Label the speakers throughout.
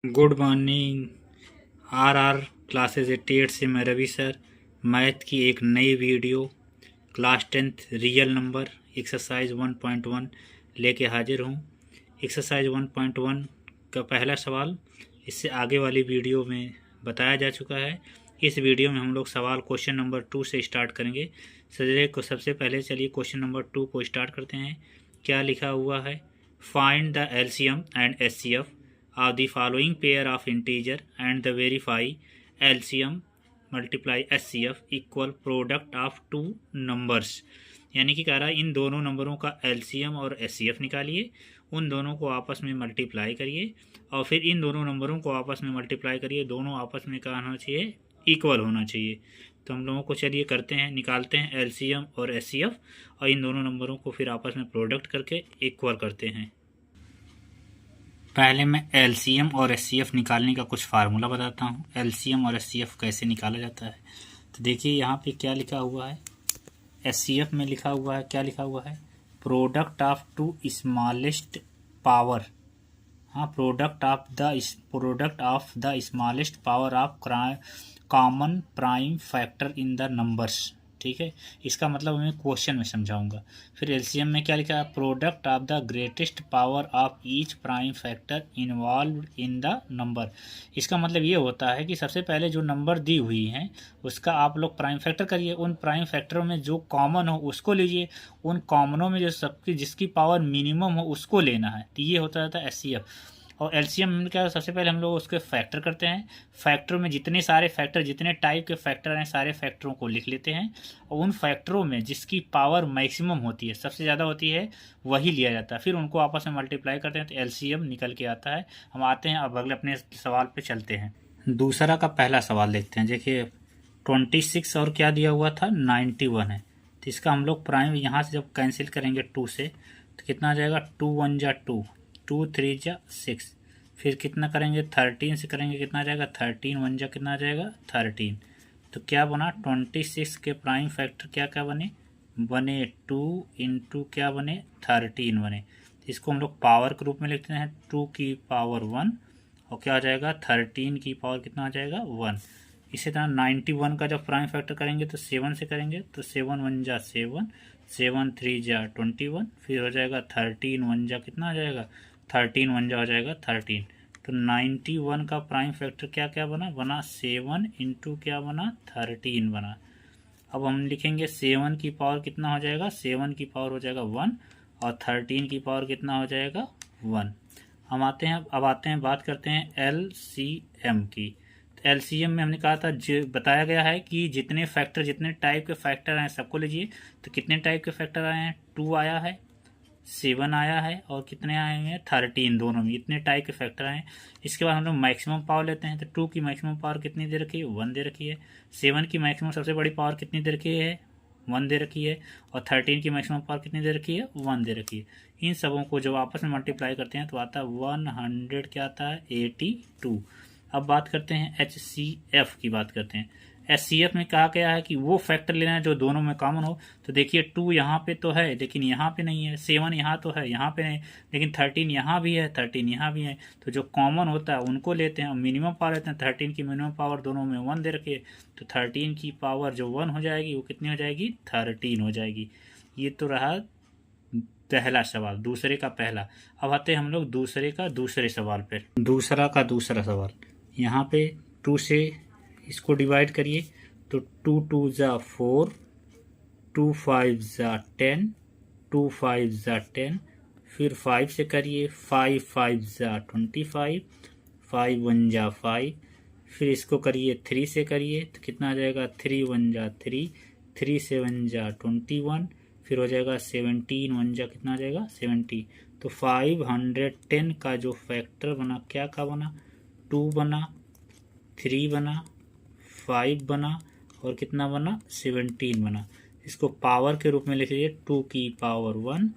Speaker 1: Good morning. Are classes 88 से मैं Ravi sir math की एक नई video class 10th real number exercise 1.1 लेके हाजिर हूँ। एक्सरसाइज 1.1 का पहला सवाल इससे आगे वाली वीडियो में बताया जा चुका है। इस वीडियो में हम लोग सवाल क्वेश्चन नंबर 2 से स्टार्ट करेंगे। सजरे को सबसे पहले चलिए क्वेश्चन नंबर 2 को स्टार्ट करते हैं। क्या लिखा हुआ है? Find the LCM and HCF of the following pair of integer and the verify LCM multiply HCF equal product of two numbers। यानी कि कह रहा है इन दोनों नंबरों का LCM और HCF निकालिए, उन दोनों को आपस में मल्टीप्लाई करिए और फिर इन दोनों नंबरों को आपस में मल्टीप्लाई करिए। दोनों आपस में क्या होना चाहिए? इक्वल होना चाहिए। तो हम लोगों को चलिए करते हैं, निकालते हैं LCM और HCF और इन दोनों नंबरों को फिर आपस में प्रोडक्ट करके इक्वल करते हैं। पहले मैं एलसीएम और एचसीएफ निकालने का कुछ फार्मूला बताता हूँ। एलसीएम और एचसीएफ कैसे निकाला जाता है तो देखिए यहाँ पे क्या लिखा हुआ है। एचसीएफ में लिखा हुआ है, क्या लिखा हुआ है? Product of two smallest power. हाँ, product of the smallest power of common prime factor in the numbers. ठीक है, इसका मतलब मैं क्वेश्चन में समझाऊंगा। फिर एलसीएम में क्या लिखा है? Product of the greatest power of each prime factor involve in the number. इसका मतलब ये होता है कि सबसे पहले जो नंबर दी हुई हैं उसका आप लोग प्राइम फैक्टर करिए। उन प्राइम फैक्टरों में जो कॉमन हो उसको लीजिए, उन कॉमनों में जो जिसकी पावर मिनिमम हो उसको लेना है। तो ये होता है एचसीएफ। और एलसीएम में क्या, सबसे पहले हम लोग उसके फैक्टर करते हैं। फैक्टरों में जितने सारे फैक्टर, जितने टाइप के फैक्टर हैं, सारे फैक्टरों को लिख लेते हैं और उन फैक्टरों में जिसकी पावर मैक्सिमम होती है, सबसे ज़्यादा होती है, वही लिया जाता है। फिर उनको आपस में मल्टीप्लाई करते हैं तो एलसीएम निकल के आता है। हम आते हैं अब अगले अपने सवाल पर चलते हैं। दूसरा का पहला सवाल देखते हैं। देखिए 26 और क्या दिया हुआ था? 91 है। तो इसका हम लोग प्राइम यहाँ से जब कैंसिल करेंगे 2 से तो कितना आ जाएगा? 2 1 जा 2, 2 3 जा 6, फिर कितना करेंगे? 13 से करेंगे, कितना आ जाएगा? 13 1 जा कितना आ जाएगा? 13। तो क्या बना? 26 के प्राइम फैक्टर क्या क्या बने? 2 इंटू क्या बने? 13 बने। इसको हम लोग पावर के रूप में लिखते हैं, 2 की पावर 1 और क्या आ जाएगा? 13 की पावर कितना आ जाएगा? 1। इसी तरह 91 का जब प्राइम फैक्टर करेंगे तो 7 से करेंगे तो 7 1 जा 7, 7 3 जा 21, फिर हो जाएगा 13 1 जा कितना आ जाएगा? 13 1 जा हो जाएगा 13। तो 91 का प्राइम फैक्टर क्या क्या बना? 7 इंटू क्या बना? 13 बना। अब हम लिखेंगे 7 की पावर कितना हो जाएगा? 7 की पावर हो जाएगा 1 और 13 की पावर कितना हो जाएगा? 1। हम आते हैं, अब आते हैं, बात करते हैं एलसीएम की। एलसीएम में हमने कहा था, जो बताया गया है कि जितने फैक्टर, जितने टाइप के फैक्टर हैं सबको लीजिए। तो कितने टाइप के फैक्टर आए हैं? 2 आया है, 7 आया है और कितने आए हैं? 13। दोनों में इतने टाइप के फैक्टर आए हैं। इसके बाद हम लोग मैक्सिमम पावर लेते हैं। तो 2 की मैक्सिमम पावर कितनी दे रखी है? 1 दे रखी है। 7 की मैक्सिमम सबसे बड़ी पावर कितनी दे रखी है? 1 दे रखी है। और 13 की मैक्सिमम पावर कितनी दे रखी है? 1 दे रखी है। इन सबों को जब आपस में मल्टीप्लाई करते हैं तो आता है 100, क्या आता है? 82। अब बात करते हैं HCF की, बात करते हैं। HCF में कहा गया है कि वो फैक्टर लेना है जो दोनों में कॉमन हो। तो देखिए 2 यहाँ पे तो है लेकिन यहाँ पे नहीं है, 7 यहाँ तो है, यहाँ पे नहीं, लेकिन 13 यहाँ भी है, 13 यहाँ भी है। तो जो कॉमन होता है उनको लेते हैं और मिनिमम पावर लेते हैं। 13 की मिनिमम पावर दोनों में 1 दे रखी है, तो 13 की पावर जो 1 हो जाएगी वो कितनी हो जाएगी? 13 हो जाएगी। ये तो रहा पहला सवाल, दूसरे का पहला। अब आते हैं हम लोग दूसरे का दूसरे सवाल पर। दूसरा का दूसरा सवाल, यहाँ पे 2 से इसको डिवाइड करिए तो 2 2 जा 4, 2 5 जा 10, 2 5 जा 10, फिर 5 से करिए, 5 5 जा 25, 5 1 जा 5, फिर इसको करिए 3 से करिए तो कितना आ जाएगा? 3 1 जा 3, 3 7 जा 21, फिर हो जाएगा 17 1 जा कितना आ जाएगा? 70। तो 510 का जो फैक्टर बना, क्या का बना? 2 बना, 3 बना, 5 बना और कितना बना? 17 बना। इसको पावर के रूप में लिख लीजिए, 2 की पावर 1,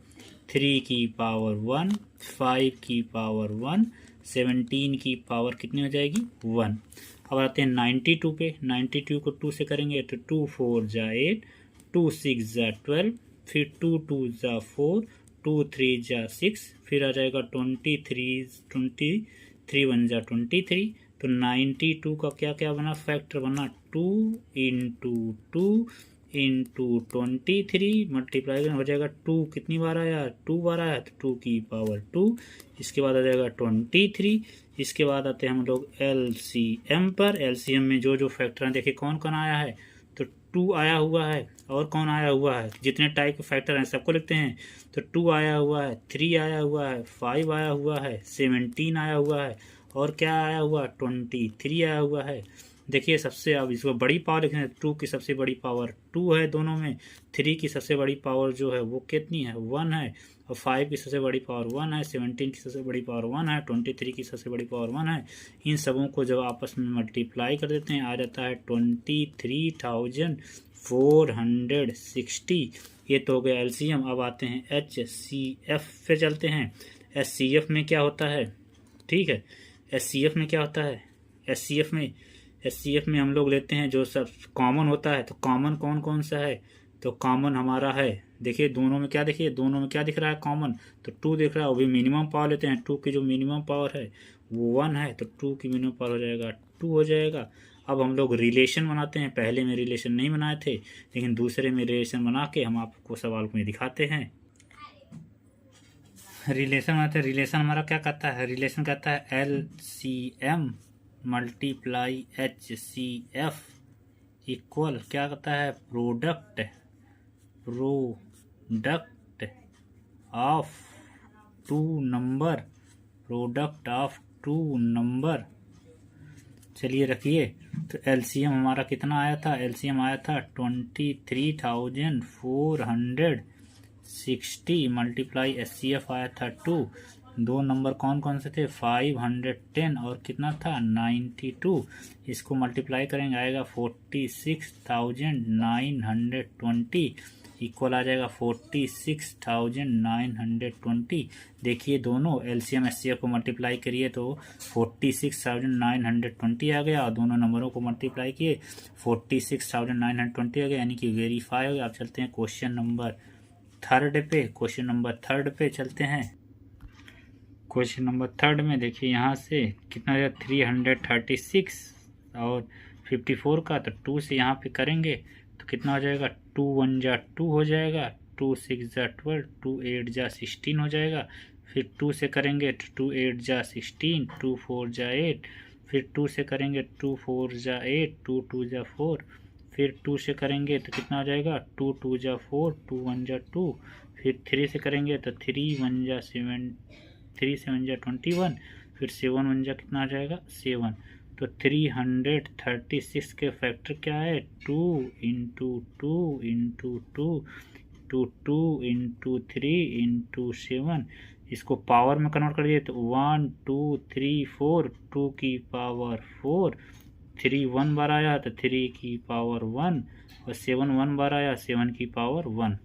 Speaker 1: 3 की पावर 1, 5 की पावर 1, 17 की पावर कितनी हो जाएगी? 1। अब आते हैं 92 पे। 92 को 2 से करेंगे तो 2 4 जा 8, 2 6 जा 12, फिर 2 2 जा 4, 2 3 जा 6, फिर आ जाएगा 23 3 1 जा 23, तो 92 का क्या क्या बना, फैक्टर बना 2 इंटू 2 इंटू 23 मल्टीप्लाई हो जाएगा 2 कितनी बार आया, 2 बार आया, तो 2 की पावर 2। इसके बाद आ जाएगा 23। इसके बाद आते हैं हम लोग LCM पर। LCM में जो जो फैक्टर हैं देखिए कौन कौन आया है, तो 2 आया हुआ है, और कौन आया हुआ है, जितने टाइप के फैक्टर हैं सबको लिखते हैं। तो 2 आया हुआ है, 3 आया हुआ है, 5 आया हुआ है, 17 आया हुआ है, और क्या आया हुआ, 23 आया हुआ है। देखिए सबसे, अब इसको बड़ी पावर लिखना है, 2 की सबसे बड़ी पावर 2 है दोनों में, 3 की सबसे बड़ी पावर जो है वो कितनी है, 1 है, और 5 की सबसे बड़ी पावर 1 है, 17 की सबसे बड़ी पावर 1 है, 23 की सबसे बड़ी पावर 1 है। इन सबों को जब आपस में मल्टीप्लाई कर देते हैं आ जाता है 23,460। ये तो हो गया एलसीएम। अब आते हैं HCF पे चलते हैं। SCF में क्या होता है, ठीक है, SCF में क्या होता है, SCF में हम लोग लेते हैं जो सब कॉमन होता है। तो कॉमन कौन कौन सा है, तो कॉमन हमारा है, देखिए दोनों में क्या, देखिए दोनों में क्या दिख रहा है कॉमन, तो 2 दिख रहा है। वो भी मिनिमम पावर लेते हैं, 2 की जो मिनिमम पावर है वो 1 है, तो 2 की मिनिमम पावर हो जाएगा 2 हो जाएगा। अब हम लोग रिलेशन बनाते हैं, पहले में रिलेशन नहीं बनाए थे, लेकिन दूसरे में रिलेशन बना के हम आपको सवाल में दिखाते हैं। रिलेशन बनाते हैं, रिलेशन हमारा क्या कहता है, रिलेशन कहता है LCM मल्टीप्लाई HCF इक्वल क्या कहता है, प्रोडक्ट ऑफ टू नंबर। चलिए रखिए, तो LCM हमारा कितना आया था, LCM आया था 23,460 मल्टीप्लाई SCF आया था 2। दो नंबर कौन कौन से थे, 510 और कितना था 92। इसको मल्टीप्लाई करेंगे आएगा 46,920 इक्वल आ जाएगा 46,920। देखिए दोनों LCM SCF को मल्टीप्लाई करिए तो 46,920 आ गया, और दोनों नंबरों को मल्टीप्लाई किए 46,920 आ गया, यानी कि वेरीफाई हो गया। अब चलते हैं क्वेश्चन नंबर थर्ड पे चलते हैं। क्वेश्चन नंबर 3 में देखिए यहाँ से कितना है 336 और 54 का, तो 2 से यहाँ पे करेंगे तो कितना हो जाएगा, 2 1 जा 2 हो जाएगा, 2 6 जा 12, 2 8 जा 16 हो जाएगा। फिर 2 से करेंगे तो 2 8 जा 16, 2 4 जा 8, फिर 2 से करेंगे 2 4 जा 8, 2 2 जा 4, फिर 2 से करेंगे तो कितना हो जाएगा, 2 2 जा 4, 2 1 जा 2, फिर 3 से करेंगे तो 3 1 जा 7, 3 7 जा 21, फिर 7 1 जा कितना आ जाएगा 7। तो 336 के फैक्टर क्या है, 2 into 2 into 2 two 2 into 3 into 7। इसको पावर में कन्वर्ट कर दिए तो 1 2 3 4, 2 की पावर 4, 3 1 बार आया तो 3 की पावर 1, और 7 1 बार आया 7 की पावर 1।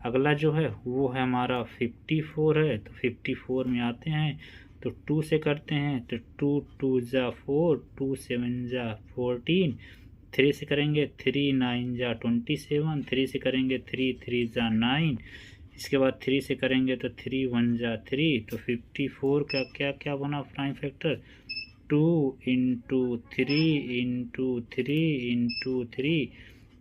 Speaker 1: अगला जो है वो है हमारा 54 है, तो 54 में आते हैं तो 2 से करते हैं तो 2 2 जा 4, 2 7 जा 14, 3 से करेंगे 3 9 जा 27, 3 से करेंगे 3 3 जा 9, इसके बाद 3 से करेंगे तो 3 1 जा 3। तो 54 का क्या क्या बना prime factor, 2 into 3 into 3 into 3।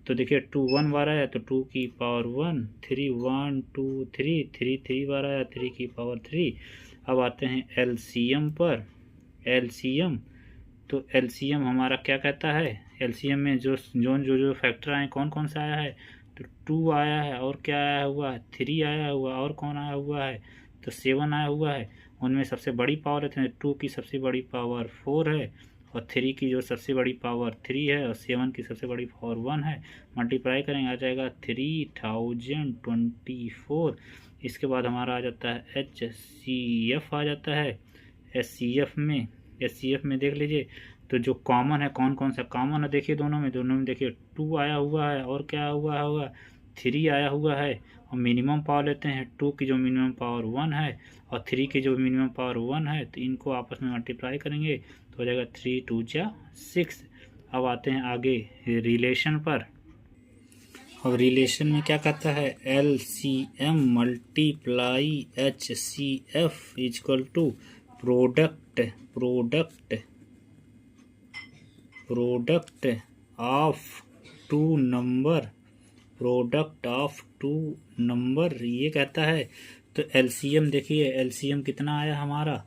Speaker 1: तो देखिए 2 1 बार आया तो 2 की पावर 1, 3 1 2 3, 3 3 बार आया 3 की पावर 3। अब आते हैं LCM पर। LCM तो LCM हमारा क्या कहता है, LCM में जो फैक्टर आए कौन कौन सा आया है, तो 2 आया है, और क्या आया हुआ है 3 आया हुआ, और कौन आया हुआ है तो 7 आया हुआ है। उनमें सबसे बड़ी पावर है 2 की सबसे बड़ी पावर 4 है, और 3 की जो सबसे बड़ी पावर 3 है, और 7 की सबसे बड़ी पावर 1 है। मल्टीप्लाई करेंगे आ जाएगा 3024। इसके बाद हमारा आ जाता है HCF आ जाता है। SCF में देख लीजिए तो जो कॉमन है कौन कौन सा कॉमन है, देखिए दोनों में देखिए 2 आया हुआ है, और क्या हुआ होगा 3 आया हुआ है, और मिनिमम पावर लेते हैं 2 की जो मिनिमम पावर 1 है, और 3 की जो मिनिमम पावर 1 है, तो इनको आपस में मल्टीप्लाई करेंगे तो हो जाएगा 3 2 जा 6। अब आते हैं आगे रिलेशन पर। और रिलेशन में क्या कहता है, LCM multiply HCF equal to product product product of two number, product of two number ये कहता है। तो एलसीएम देखिए, एलसीएम कितना आया हमारा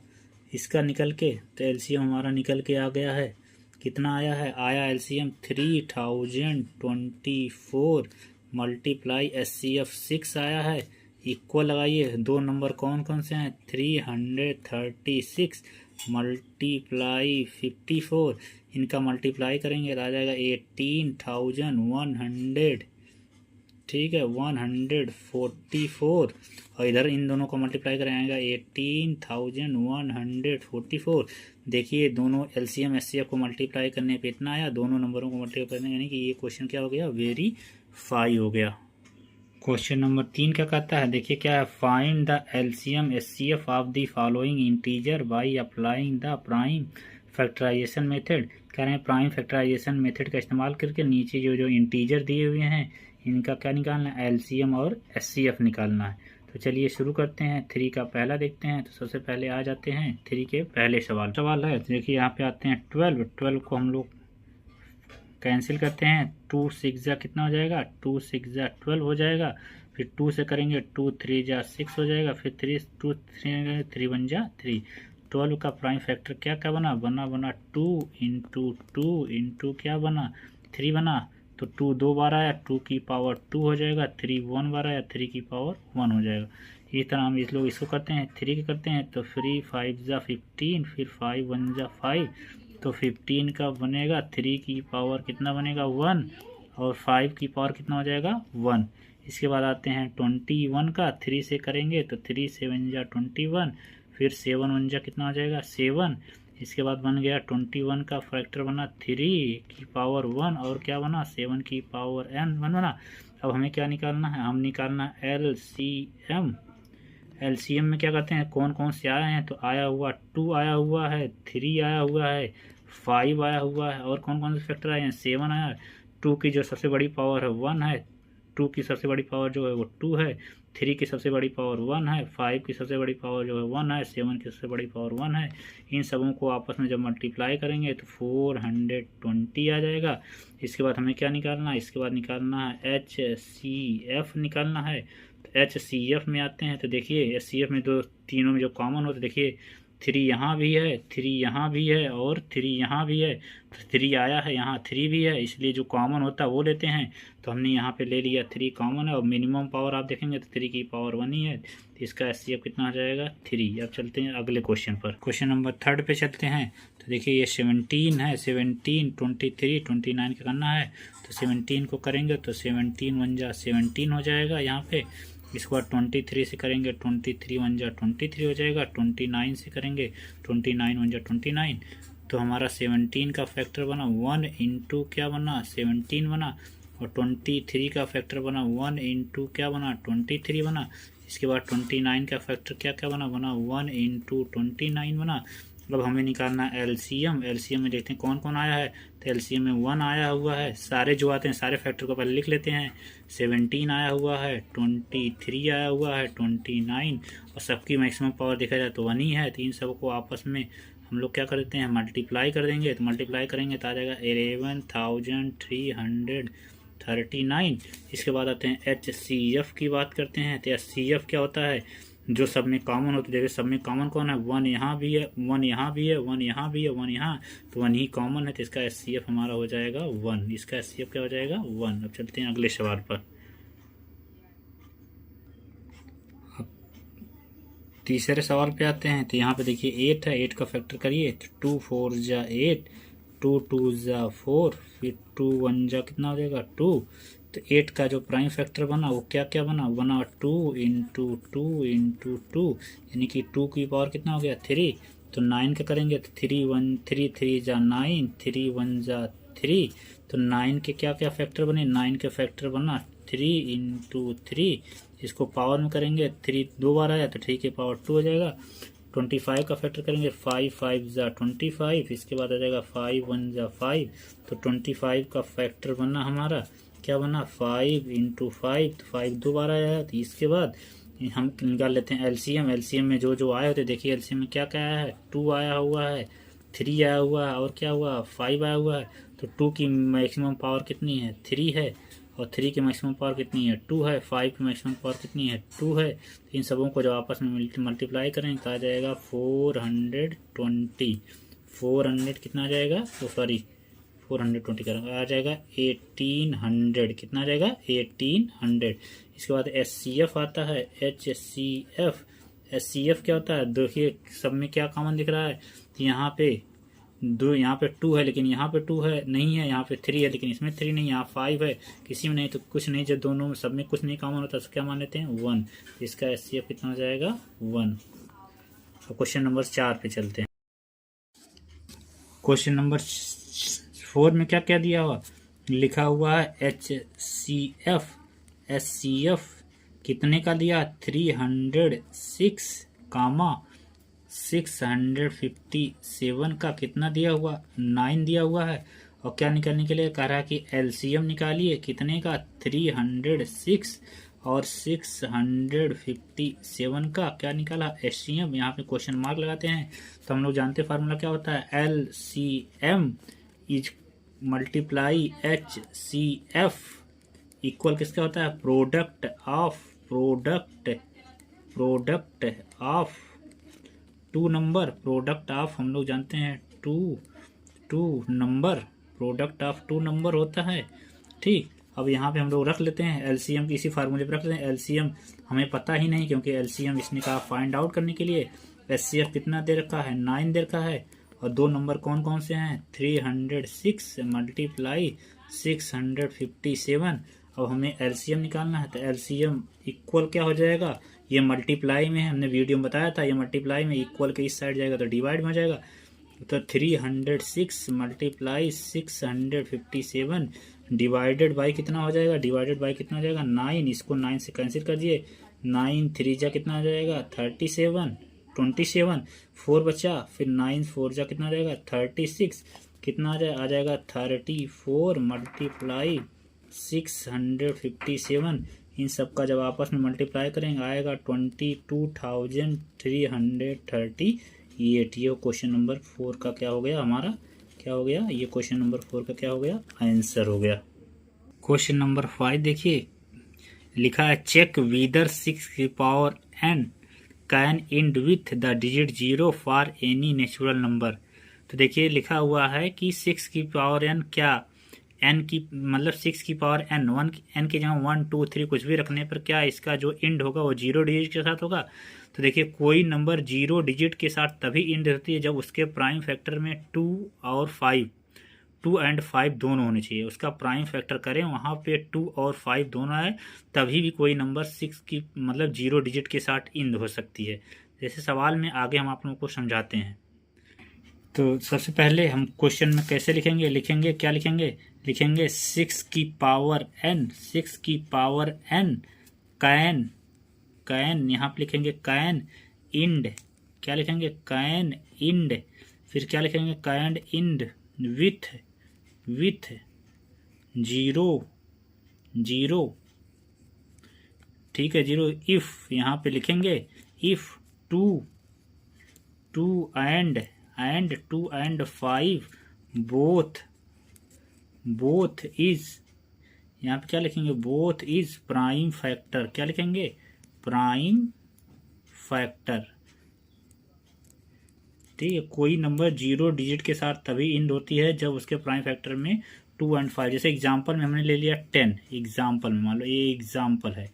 Speaker 1: इसका निकल के, तो एलसीएम हमारा निकल के आ गया है। कितना आया है, आया एलसीएम 3024 मल्टीप्लाई SCF 6 आया है। इक्वल लगाइए, दो नंबर कौन कौन से हैं, 336 मल्टीप्लाई 54, इनका मल्टीप्लाई करेंगे तो आ जाएगा 18,100, ठीक है 144, और इधर इन दोनों को मल्टीप्लाई कराएगा 18,144। देखिए दोनों एलसीएम SCF को मल्टीप्लाई करने पे इतना आया, दोनों नंबरों को मल्टीप्लाई करने, यानी कि ये क्वेश्चन क्या हो गया, वेरीफाई हो गया। क्वेश्चन नंबर 3 क्या कहता है, देखिए क्या है, find the LCM SCF of the following integer by applying the prime factorization method. कह रहे हैं प्राइम फैक्टराइजेशन मेथड का इस्तेमाल करके नीचे जो इंटीजर दिए हुए हैं इनका क्या निकालना है, एलसीएम और SCF निकालना है। तो चलिए शुरू करते हैं। 3 का पहला देखते हैं। तो सबसे पहले आ जाते हैं 3 के पहले सवाल है। तो देखिए यहाँ पे आते हैं 12 को हम लोग कैंसिल करते हैं। 2 6 जा कितना हो जाएगा, 2 6 जा 12 हो जाएगा। फिर 2 से करेंगे 2 3 जा 6 हो जाएगा। फिर 3 2 3 1 जा 3। 12 का प्राइम फैक्टर क्या क्या बना 2 इंटू क्या बना 3 बना। तो 2 2 बार आया, 2 की पावर 2 हो जाएगा। 3 1 बार आया, 3 की पावर 1 हो जाएगा। इस तरह हम इस लोग इसको करते हैं, 3 के करते हैं। तो 3 5 जा 15, फिर 5 1 जा 5, तो 15 का बनेगा 3 की पावर कितना बनेगा 1, और 5 की पावर कितना हो जाएगा 1। इसके बाद आते हैं 21 का, 3 से करेंगे तो 3 7 जा 21, फिर 7 1 जा कितना हो जाएगा 7। इसके बाद बन गया 21 का फैक्टर बना 3 की पावर 1, और क्या बना 7 की पावर n बना। अब हमें क्या निकालना है, हम निकालना एलसीएम। एलसीएम में क्या करते हैं, कौन कौन से आए हैं, तो आया हुआ 2 आया हुआ है, 3 आया हुआ है, 5 आया हुआ है, और कौन कौन से फैक्टर आए हैं, 7 आया है। 2 की जो सबसे बड़ी पावर है 1 है, 2 की सबसे बड़ी पावर जो है वो 2 है। 3 की सबसे बड़ी पावर 1 है, 5 की सबसे बड़ी पावर जो है 1 है, 7 की सबसे बड़ी पावर 1 है। इन सबों को आपस में जब मल्टीप्लाई करेंगे तो 420 आ जाएगा। इसके बाद हमें क्या निकालना है, इसके बाद निकालना है HCF निकालना है। तो HCF में आते हैं। तो देखिए SCF में दो तीनों में जो कॉमन हो, तो देखिए 3 यहाँ भी है, 3 यहाँ भी है, और 3 यहाँ भी है। तो 3 आया है, यहाँ 3 भी है, इसलिए जो कॉमन होता है वो लेते हैं। तो हमने यहाँ पे ले लिया 3 कॉमन है, और मिनिमम पावर आप देखेंगे तो 3 की पावर 1 ही है। तो इसका SCF कितना आ जाएगा 3। अब चलते हैं अगले क्वेश्चन पर। क्वेश्चन नंबर 3 पे चलते हैं। तो देखिए ये 17 है, 17 23 29 का करना है। तो 17 को करेंगे तो 17 1 जा 17 हो जाएगा यहाँ पे। इसके बाद 23 से करेंगे 23 1 जा 23 हो जाएगा। 29 से करेंगे 29 1 जा 29। तो हमारा 17 का फैक्टर बना 1 इंटू क्या बना 17 बना, और 23 का फैक्टर बना 1 इंटू क्या बना 23 बना। इसके बाद 29 का फैक्टर क्या क्या बना 1 इंटू 29 बना। अब हमें निकालना है एलसीएम। एलसीएम में देखते हैं कौन कौन आया है। तो एलसीएम में 1 आया हुआ है, सारे जो आते हैं सारे फैक्टर को पहले लिख लेते हैं। 17 आया हुआ है, 23 आया हुआ है, 29, और सबकी मैक्सिमम पावर देखा जाए तो 1 ही है। तो इन सबको आपस में हम लोग क्या कर देते हैं, मल्टीप्लाई कर देंगे। तो मल्टीप्लाई करेंगे तो आ जाएगा 11,339। इसके बाद आते हैं HCF की बात करते हैं। तो HCF क्या होता है, जो सब में कॉमन होता है। देखिए सब में कॉमन कौन है, 1 यहाँ भी है, 1 यहाँ भी है, 1 यहाँ भी है, 1 यहाँ, तो 1 ही कॉमन है। तो इसका SCF हमारा हो जाएगा 1। इसका SCF क्या हो जाएगा 1। अब चलते हैं अगले सवाल पर। अब तीसरे सवाल पे आते हैं। तो यहाँ पे देखिए 8 है, 8 का फैक्टर करिए। 2 4 जा 8, 2 2 जा 4, फिर 2 1 जा कितना हो जाएगा 2। तो 8 का जो प्राइम फैक्टर बना वो क्या क्या बना 2 इंटू 2 इंटू 2, यानी कि 2 की पावर कितना हो गया 3। तो 9 का करेंगे तो 3 1 3 3 जा 9, 3 1 जा 3। तो 9 के क्या क्या फैक्टर बने, 9 के फैक्टर बना 3 इंटू 3। इसको पावर में करेंगे, 3 2 बार आया तो 3 की पावर 2 हो जाएगा। 25 का फैक्टर करेंगे, 5 5 जा 25। इसके बाद आ जाएगा 5 1 जा 5। तो 25 का फैक्टर बना हमारा क्या बना 5 इंटू 5। तो 5 2 बार आया है। तो इसके बाद हम निकाल लेते हैं एलसीएम। एलसीएम में जो जो आए होते, देखिए एलसीएम में क्या क्या आया है, 2 आया हुआ है, 3 आया हुआ है, और क्या हुआ, 5 आया हुआ है। तो 2 की मैक्सिमम पावर कितनी है, 3 है, और 3 की मैक्सिमम पावर कितनी है, 2 है। 5 की मैक्सिमम पावर कितनी है, 2 है। तो इन सबों को जब आपस में मल्टीप्लाई करेंगे तो आ जाएगा 420। 400 कितना आ जाएगा, तो सॉरी 420 करेंगे, आ जाएगा 1800। कितना आ जाएगा, 1800। इसके बाद SCF आता है, HCF। SCF क्या होता है, देखिए सब में क्या कॉमन दिख रहा है, यहाँ पे दो, यहाँ पे 2 है लेकिन यहाँ पे 2 है नहीं है, यहाँ पे 3 है लेकिन इसमें 3 नहीं, यहाँ 5 है, किसी में नहीं तो कुछ नहीं। जब दोनों में सब में कुछ नहीं कॉमन होता तो क्या मान लेते हैं, 1। इसका SCF कितना हो जाएगा, 1। अब क्वेश्चन नंबर 4 पे चलते हैं। क्वेश्चन नंबर 4 में क्या क्या दिया हुआ, लिखा हुआ है HCF। SCF कितने का दिया, 306 कामा 657 का कितना दिया हुआ, 9 दिया हुआ है। और क्या निकालने के लिए कह रहा है कि एलसीएम निकालिए, कितने का, 306 और 657 का क्या निकाला, एचसीएम। यहाँ पे क्वेश्चन मार्क लगाते हैं। तो हम लोग जानते हैं फार्मूला क्या होता है, LCM is multiply HCF equal किसका होता है, product of two number. Product of हम लोग जानते हैं two number, product of two number होता है। ठीक, अब यहाँ पे हम लोग रख लेते हैं एलसीएम की, इसी फार्मूले पे रख लेते हैं। एलसीएम हमें पता ही नहीं क्योंकि एलसीएम इसने कहा फाइंड आउट करने के लिए। एचसीएफ कितना दे रखा है, 9 दे रखा है, और दो नंबर कौन कौन से हैं, 306 मल्टीप्लाई 657। अब हमें एलसीएम निकालना है, तो एलसीएम इक्वल क्या हो जाएगा, ये मल्टीप्लाई में हमने वीडियो में बताया था, ये मल्टीप्लाई में इक्वल के इस साइड जाएगा तो डिवाइड में हो जाएगा। तो 306 मल्टीप्लाई 657 डिवाइडेड बाई कितना हो जाएगा, डिवाइडेड बाई कितना हो जाएगा, 9। इसको 9 से कैंसिल कर दिए, 9 3 जा कितना हो जाएगा, 27 4 बचा, फिर 9 4 जा कितना हो जाएगा, 36। कितना आ जाएगा 34 मल्टीप्लाई 657। इन सब का जब आपस में मल्टीप्लाई करेंगे आएगा 22,338। ये क्वेश्चन नंबर 4 का क्या हो गया, हमारा क्या हो गया, ये क्वेश्चन नंबर 4 का क्या हो गया, आंसर हो गया। क्वेश्चन नंबर 5 देखिए, लिखा है चेक वीदर 6 की power n can and with the digit 0 for any natural number. तो देखिए लिखा हुआ है कि 6 की पावर n क्या, n की मतलब 6 की पावर n, 1 n की जगह 1 2 3 कुछ भी रखने पर क्या इसका जो इंड होगा वो 0 डिजिट के साथ होगा। तो देखिए कोई नंबर 0 डिजिट के साथ तभी इंड होती है जब उसके प्राइम फैक्टर में 2 और 5, 2 एंड 5 दोनों होने चाहिए। उसका प्राइम फैक्टर करें वहाँ पे 2 और 5 दोनों आए, तभी भी कोई नंबर 6 की मतलब 0 डिजिट के साथ इंड हो सकती है। जैसे सवाल में आगे हम आप लोगों को समझाते हैं। तो सबसे पहले हम क्वेश्चन में कैसे लिखेंगे क्या लिखेंगे 6 की पावर n, 6 की पावर n कैन यहाँ पे लिखेंगे कैन इंड, क्या लिखेंगे कैन इंड, फिर क्या लिखेंगे कैन इंड विथ 0, ठीक है 0। इफ यहाँ पे लिखेंगे इफ 2 एंड 5 बोथ इज, यहाँ पे क्या लिखेंगे, बोथ इज प्राइम फैक्टर, क्या लिखेंगे प्राइम फैक्टर। ठीक है, कोई नंबर 0 डिजिट के साथ तभी इंड होती है जब उसके प्राइम फैक्टर में 2 एंड 5। जैसे एग्जांपल में हमने ले लिया 10, एग्जांपल में मान लो ये एग्जांपल है,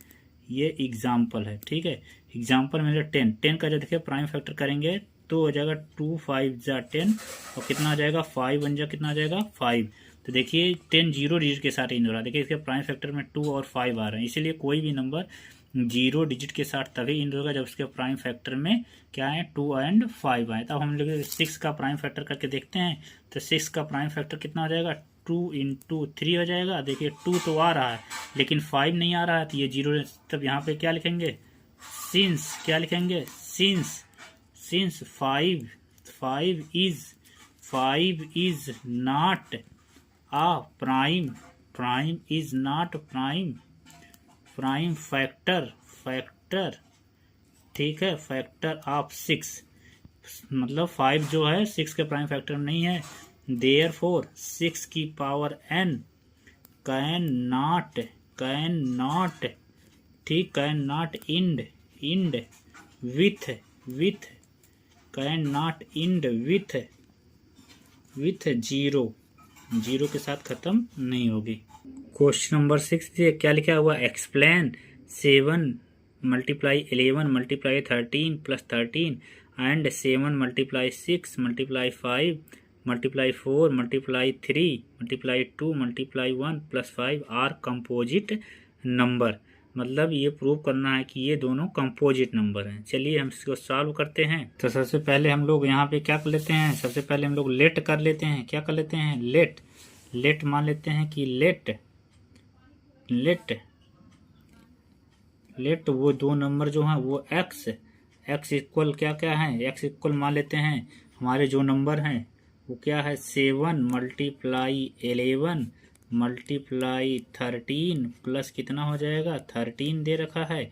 Speaker 1: ठीक है। एग्जांपल में 10 का जब देखिए प्राइम फैक्टर करेंगे तो हो जाएगा 2 5 जा 10, और कितना आ जाएगा 5 1 जा कितना आ जाएगा 5। तो देखिए 10 0 डिजिट के साथ इंड हो रहा है, देखिए इसके प्राइम फैक्टर में 2 और 5 आ रहे हैं। इसीलिए कोई भी नंबर 0 डिजिट के साथ तभी इंड होगा जब उसके प्राइम फैक्टर में क्या है 2 एंड 5 आए। तब हम लोग 6 का प्राइम फैक्टर करके देखते हैं, तो 6 का प्राइम फैक्टर कितना हो जाएगा, 2 × 3 हो जाएगा। देखिए 2 तो आ रहा है लेकिन 5 नहीं आ रहा है, तो ये 0। तब यहाँ पे क्या लिखेंगे सिंस, क्या लिखेंगे since 5 is not a prime is not prime factor ठीक है, फैक्टर ऑफ 6, मतलब 5 जो है 6 के प्राइम फैक्टर नहीं है। देयरफॉर 6 की पावर n कैन नॉट ठीक, can not end with can not end with zero के साथ खत्म नहीं होगी। क्वेश्चन नंबर 6 क्या लिखा हुआ, explain 7 multiply 11 multiply 13 plus 13 and 7 multiply 6 multiply 5 multiply 4 multiply 3 multiply 2 multiply 1 plus 5 are composite number. मतलब ये प्रूव करना है कि ये दोनों कंपोजिट नंबर हैं। चलिए हम इसको सॉल्व करते हैं। तो सबसे पहले हम लोग यहाँ पे क्या कर लेते हैं, सबसे पहले हम लोग लेट कर लेते हैं। क्या कर लेते हैं, लेट मान लेते हैं कि लेट वो दो नंबर जो हैं वो एक्स इक्वल क्या है, एक्स इक्वल मान लेते हैं हमारे जो नंबर हैं वो क्या है, 7 मल्टीप्लाई 11 मल्टीप्लाई 13 प्लस कितना हो जाएगा, 13 दे रखा है।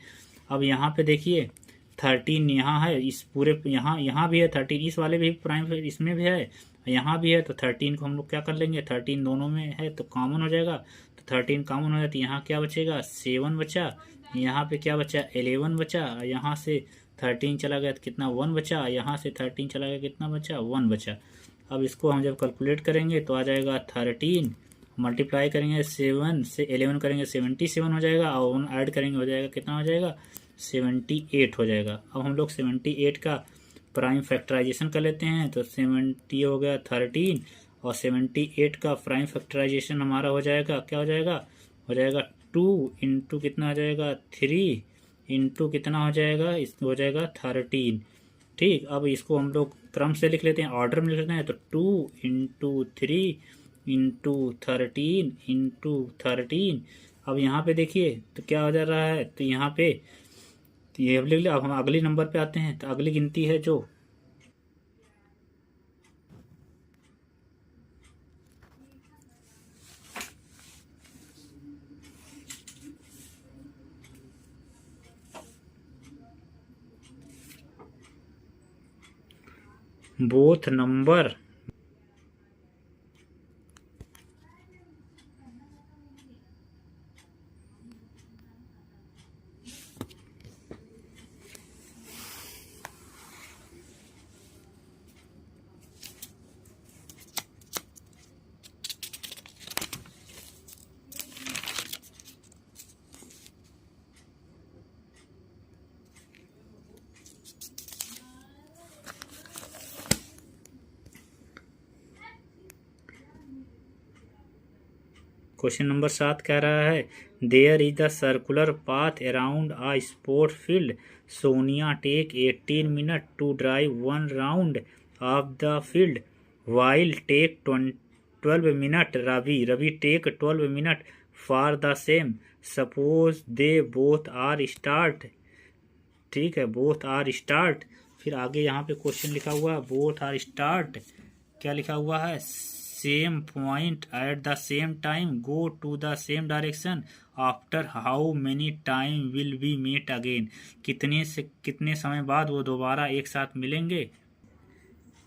Speaker 1: अब यहाँ पे देखिए 13 यहाँ है, इस पूरे यहाँ भी है 13, इस वाले भी प्राइम इसमें भी है, यहाँ भी है। तो 13 को हम लोग क्या कर लेंगे, 13 दोनों में है तो कॉमन हो जाएगा। तो 13 कॉमन हो जाती है, यहाँ क्या बचेगा, 7 बचा, यहाँ पे क्या बचा, 11 बचा, यहाँ से 13 चला गया तो कितना, 1 बचा, यहाँ से 13 चला गया कितना बचा, 1 बचा। अब इसको हम जब कैलकुलेट करेंगे तो आ जाएगा 13 मल्टीप्लाई करेंगे 7 से 11 करेंगे 77 हो जाएगा, और 1 ऐड करेंगे हो जाएगा कितना हो जाएगा, 78 हो जाएगा। अब हम लोग 78 का प्राइम फैक्टराइजेशन कर लेते हैं। तो 70 हो गया 13 और 78 का प्राइम फैक्टराइजेशन हमारा हो जाएगा, क्या हो जाएगा 2 इंटू कितना हो जाएगा, 3 इंटू कितना हो जाएगा, इस हो जाएगा 13। ठीक, अब इसको हम लोग क्रम से लिख लेते हैं, ऑर्डर में लिख लेते हैं। तो 2 इंटू 3 इंटू 13 इंटू 13। अब यहाँ पे देखिए तो क्या हो जा रहा है, तो यहाँ पे तो ये लिख लिया। अब हम अगले नंबर पे आते हैं। तो अगली गिनती है जो बोथ नंबर क्वेश्चन नंबर 7 कह रहा है, there is the circular path around a sport field, Sonia take 18 minute to drive 1 round of the field, while take 12 minute Ravi take 12 minute for the same, suppose they both are start. ठीक है, both are start. फिर आगे यहाँ पे question लिखा हुआ है, both are start, क्या लिखा हुआ है, same point at the same time, go to the same direction, after how many time will be meet again, कितने समय बाद वो दोबारा एक साथ मिलेंगे।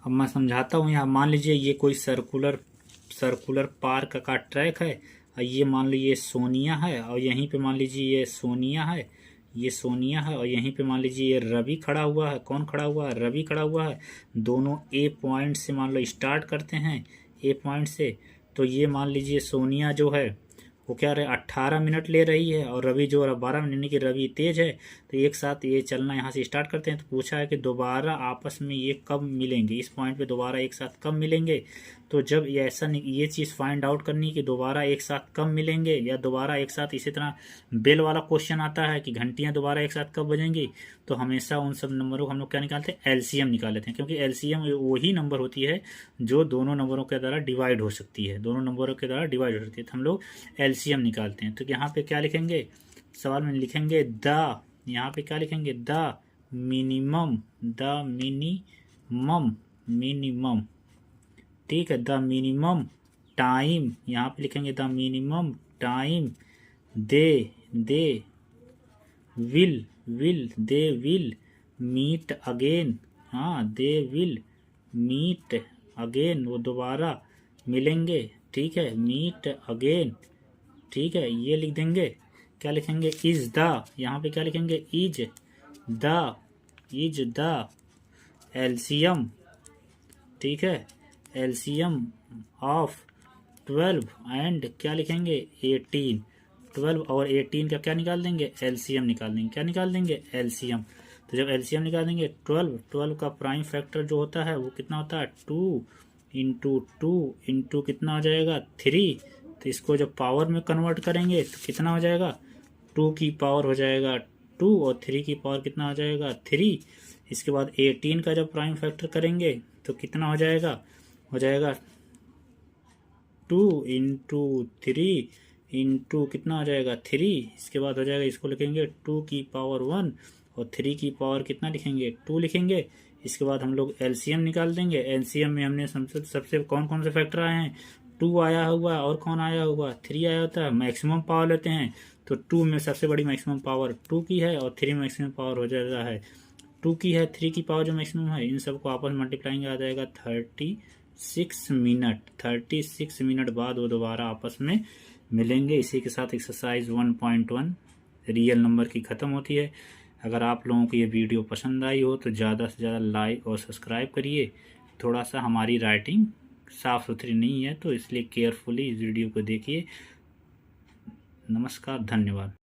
Speaker 1: अब मैं समझाता हूँ। यहाँ मान लीजिए ये कोई सर्कुलर पार्क का ट्रैक है, और ये मान लीजिए सोनिया है, और यहीं पे मान लीजिए ये सोनिया है, और यहीं पे मान लीजिए ये रवि खड़ा हुआ है। कौन खड़ा हुआ है, रवि खड़ा हुआ है। दोनों ए पॉइंट से मान लो स्टार्ट करते हैं, ए पॉइंट से। तो ये मान लीजिए सोनिया जो है वो क्या रहे 18 मिनट ले रही है, और रवि जो 12 मिनट, यानी कि रवि तेज है। तो एक साथ ये चलना यहाँ से स्टार्ट करते हैं। तो पूछा है कि दोबारा आपस में ये कब मिलेंगे, इस पॉइंट पे दोबारा एक साथ कब मिलेंगे। तो जब ये ऐसा नहीं, ये चीज़ फाइंड आउट करनी कि दोबारा एक साथ कब मिलेंगे, या दोबारा एक साथ, इसी तरह बेल वाला क्वेश्चन आता है कि घंटियाँ दोबारा एक साथ कब बजेंगी। तो हमेशा उन सब नंबरों को हम लोग क्या निकालते हैं, एलसीएम निकाल लेते हैं, क्योंकि एलसीएम वही नंबर होती है जो दोनों नंबरों के द्वारा डिवाइड हो सकती है, तो हम लोग एलसीएम निकालते हैं। तो यहाँ पे क्या लिखेंगे, सवाल में लिखेंगे द, यहाँ पे क्या लिखेंगे, द मिनिमम, ठीक है, द मिनिमम टाइम, यहाँ पे लिखेंगे the minimum time they will meet again, हाँ दे विल मीट अगेन, वो दोबारा मिलेंगे, ठीक है, मीट अगेन, ठीक है, ये लिख देंगे। क्या लिखेंगे, इज द, यहाँ पे क्या लिखेंगे, इज द एलसीएम, ठीक है, एलसीएम ऑफ 12 एंड क्या लिखेंगे 18, 12 और 18 का क्या निकाल देंगे, एलसीएम निकाल देंगे। क्या निकाल देंगे, एलसीएम। तो जब एलसीएम निकाल देंगे 12 का प्राइम फैक्टर जो होता है वो कितना होता है, 2 इंटू 2 इंटू कितना हो जाएगा, 3। तो इसको जब पावर में कन्वर्ट करेंगे तो कितना हो जाएगा, 2 की पावर हो जाएगा 2 और 3 की पावर कितना हो जाएगा, 3। इसके बाद 18 का जब प्राइम फैक्टर करेंगे तो कितना हो जाएगा 2 इंटू 3 इंटू कितना हो जाएगा 3। इसके बाद हो जाएगा, इसको लिखेंगे 2 की पावर 1 और 3 की पावर कितना लिखेंगे, 2 लिखेंगे। इसके बाद हम लोग एलसीएम निकाल देंगे। एलसीएम में हमने सबसे कौन कौन से फैक्टर आए हैं, 2 आया हुआ और कौन आया हुआ, 3 आया होता है। मैक्सिमम पावर लेते हैं तो 2 में सबसे बड़ी मैक्सिमम पावर 2 की है और 3 मैक्सिमम पावर हो जाता है 2 की है, 3 की पावर जो मैक्सिमम है। इन सबको आपस में मल्टीप्लाइंग आ जाएगा 36 मिनट। 36 मिनट बाद वो दोबारा आपस में मिलेंगे। इसी के साथ एक्सरसाइज 1.1 रियल नंबर की ख़त्म होती है। अगर आप लोगों को ये वीडियो पसंद आई हो तो ज़्यादा से ज़्यादा लाइक और सब्सक्राइब करिए। थोड़ा सा हमारी राइटिंग साफ़ सुथरी नहीं है तो इसलिए केयरफुली इस वीडियो को देखिए। नमस्कार, धन्यवाद।